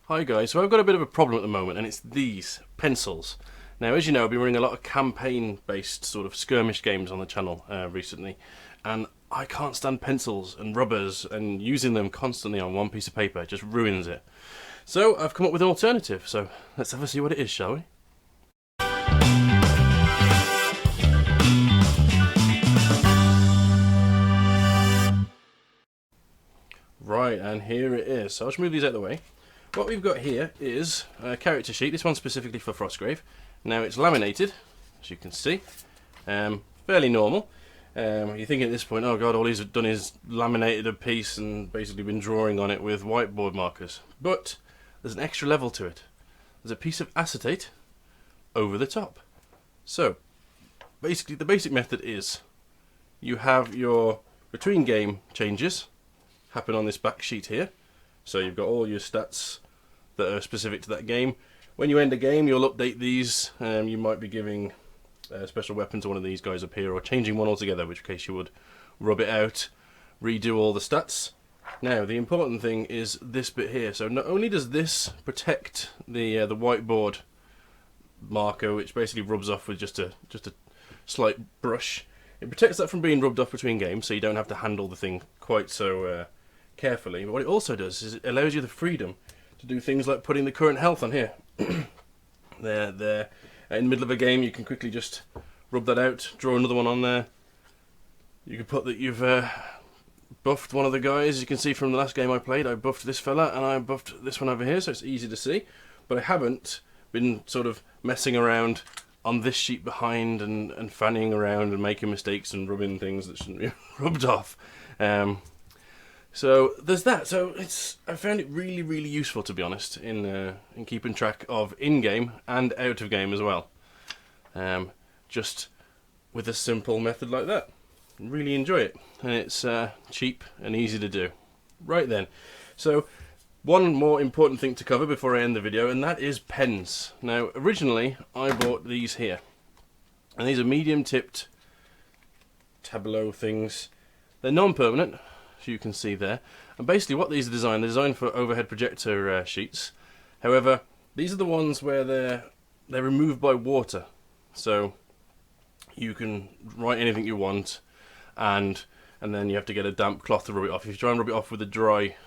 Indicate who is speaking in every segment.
Speaker 1: Hi guys, so I've got a bit of a problem at the moment, and it's these pencils. Now, as you know, I've been running a lot of campaign-based sort of skirmish games on the channel recently, and I can't stand pencils and rubbers, and using them constantly on one piece of paper just ruins it. So I've come up with an alternative, so let's have a see what it is, shall we? Right, and here it is. So I'll just move these out of the way. What we've got here is a character sheet. This one's specifically for Frostgrave. Now it's laminated, as you can see, fairly normal. You think at this point, oh god, all he's done is laminated a piece and basically been drawing on it with whiteboard markers. But there's an extra level to it. There's a piece of acetate over the top. So basically the basic method is you have your between game changes happen on this back sheet here. So you've got all your stats that are specific to that game. When you end a game, you'll update these. You might be giving a special weapon to one of these guys up here, or changing one altogether, in which case you would rub it out, redo all the stats. Now, the important thing is this bit here. So not only does this protect the whiteboard marker, which basically rubs off with just a slight brush, it protects that from being rubbed off between games, so you don't have to handle the thing quite so carefully. But what it also does is it allows you the freedom to do things like putting the current health on here. There. In the middle of a game, you can quickly just rub that out, draw another one on there. You can put that you've buffed one of the guys. You can see from the last game I played, I buffed this fella and I buffed this one over here, so it's easy to see. But I haven't been sort of messing around on this sheet behind and fanning around and making mistakes and rubbing things that shouldn't be rubbed off. So there's that. So I found it really, really useful, to be honest, in keeping track of in-game and out-of-game as well. Just with a simple method like that. Really enjoy it, and it's cheap and easy to do. Right then, so one more important thing to cover before I end the video, and that is pens. Now, originally I bought these here, and these are medium-tipped tableau things. They're non-permanent, as you can see there, and basically what these are designed, they're designed for overhead projector sheets. However, these are the ones where they're removed by water, so you can write anything you want, and then you have to get a damp cloth to rub it off. If you try and rub it off with a dry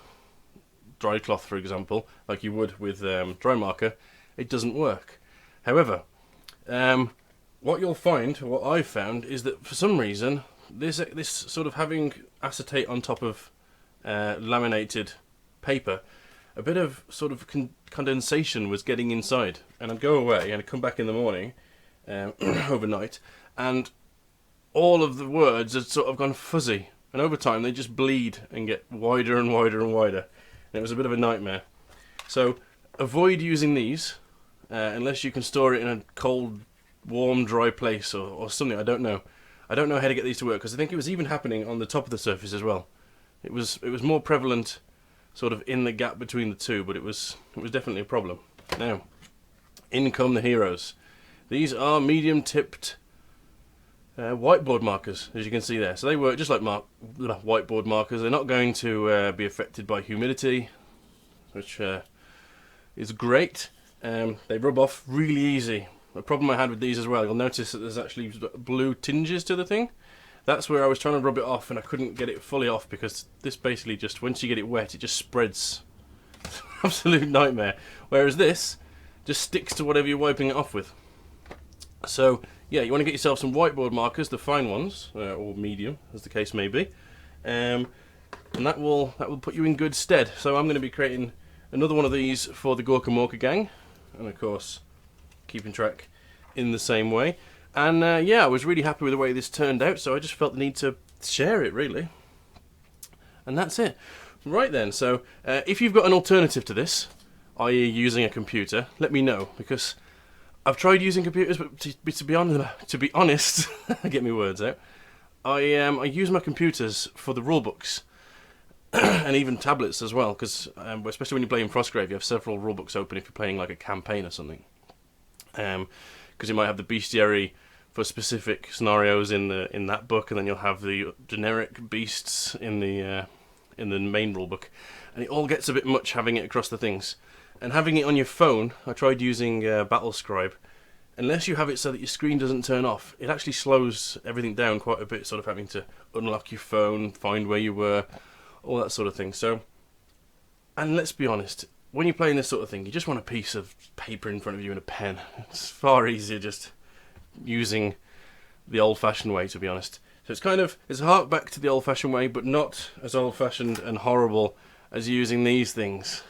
Speaker 1: cloth, for example, like you would with dry marker, it doesn't work. However, what you'll find, what I've found, is that for some reason this sort of having acetate on top of laminated paper, a bit of sort of condensation was getting inside, and I'd go away and I'd come back in the morning overnight, and all of the words had sort of gone fuzzy, and over time they just bleed and get wider and wider and wider, and it was a bit of a nightmare. So avoid using these unless you can store it in a cold, warm, dry place or something. I don't know how to get these to work, because I think it was even happening on the top of the surface as well. It was more prevalent sort of in the gap between the two, but it was definitely a problem. Now, in come the heroes. These are medium-tipped whiteboard markers, as you can see there. So they work just like whiteboard markers. They're not going to be affected by humidity, which is great. They rub off really easy. The problem I had with these as well, you'll notice that there's actually blue tinges to the thing. That's where I was trying to rub it off and I couldn't get it fully off, because this basically just, once you get it wet, it just spreads. It's an absolute nightmare. Whereas this just sticks to whatever you're wiping it off with. So yeah, you want to get yourself some whiteboard markers, the fine ones, or medium, as the case may be, and that will put you in good stead. So I'm going to be creating another one of these for the Gorkamorka gang, and of course keeping track in the same way. And yeah, I was really happy with the way this turned out, so I just felt the need to share it, really. And that's it. Right then, so if you've got an alternative to this, i.e. using a computer, let me know, because I've tried using computers, but to be honest, get me words out, I use my computers for the rulebooks, and even tablets as well, because especially when you're playing Frostgrave, you have several rulebooks open if you're playing like a campaign or something. Because you might have the bestiary for specific scenarios in that book, and then you'll have the generic beasts in the main rulebook, and it all gets a bit much having it across the things. And having it on your phone, I tried using Battlescribe. Unless you have it so that your screen doesn't turn off, it actually slows everything down quite a bit, sort of having to unlock your phone, find where you were, all that sort of thing. So, and let's be honest, when you're playing this sort of thing, you just want a piece of paper in front of you and a pen. It's far easier just using the old-fashioned way, to be honest. So it's a hark back to the old-fashioned way, but not as old-fashioned and horrible as using these things.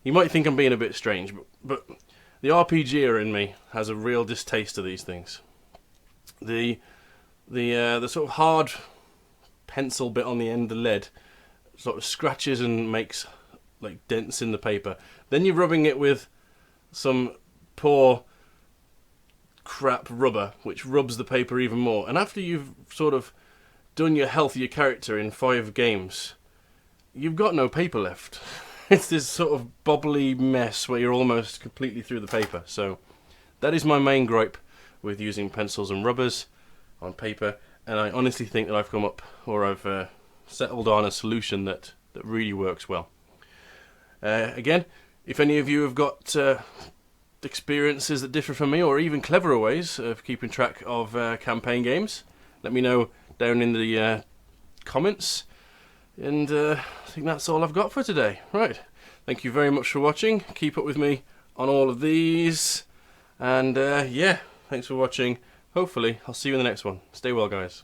Speaker 1: You might think I'm being a bit strange, but the RPGer in me has a real distaste of these things. The sort of hard pencil bit on the end of the lead sort of scratches and makes like dents in the paper. Then you're rubbing it with some poor crap rubber, which rubs the paper even more. And after you've sort of done your health of your character in 5 games, you've got no paper left. It's this sort of bobbly mess where you're almost completely through the paper. So that is my main gripe with using pencils and rubbers on paper, and I honestly think that I've settled on a solution that really works well. Again, if any of you have got experiences that differ from me, or even cleverer ways of keeping track of campaign games, let me know down in the comments. And I think that's all I've got for today. Right, thank you very much for watching. Keep up with me on all of these, and yeah, thanks for watching. Hopefully I'll see you in the next one. Stay well, guys.